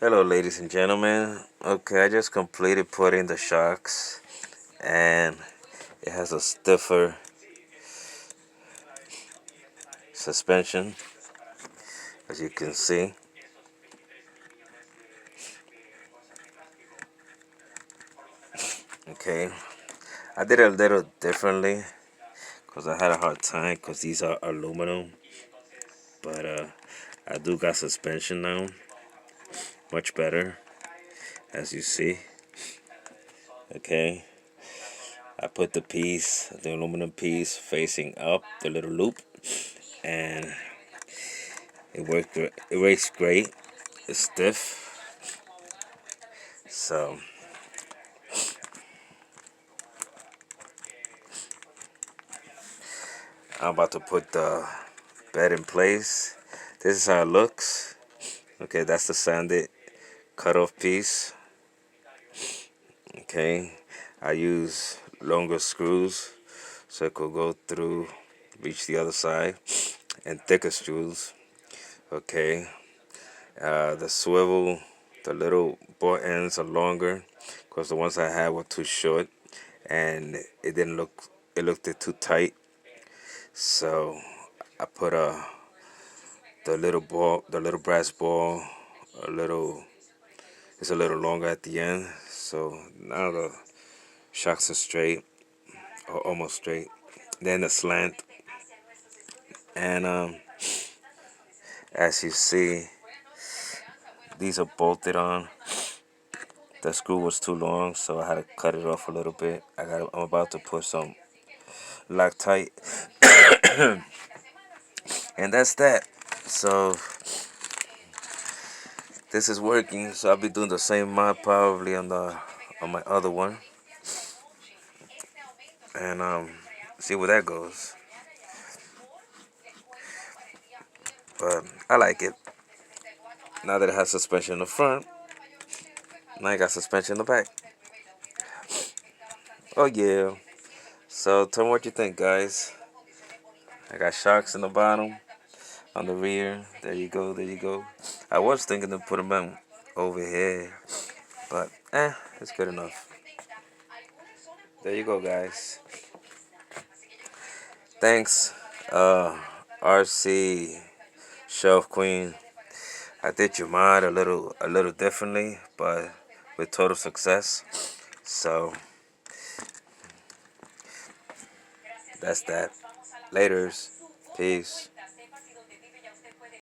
Hello, ladies and gentlemen. Okay, I just completed putting the shocks, and it has a stiffer suspension, as you can see. Okay, I did it a little differently because I had a hard time because these are aluminum, but I do got suspension now, much better, as you see. Okay, I put the aluminum piece facing up, the little loop, and it works great. It's stiff, so I'm about to put the bed in place. This is how it looks. Okay, that's the sanded cut-off piece. Okay, I use longer screws so it could go through, reach the other side, and thicker screws. Okay, the swivel, the little ball ends are longer because the ones I had were too short, and it didn't look. It looked too tight. So I put the little brass ball, a little. It's a little longer at the end. So now the shocks are straight, or almost straight. Then the slant, and as you see, these are bolted on. The screw was too long, so I had to cut it off a little bit. I'm about to put some Loctite, and that's that. So this is working. So I'll be doing the same mod probably on my other one, and see where that goes. But I like it. Now that it has suspension in the front, now I got suspension in the back. Oh yeah. So tell me what you think, guys. I got shocks in the bottom, on the rear. There you go. There you go. I was thinking to put them in over here, but it's good enough. There you go, guys. Thanks, uh, RC Shelf Queen. I did your mod a little differently, but with total success. So that's that. Laters. Peace.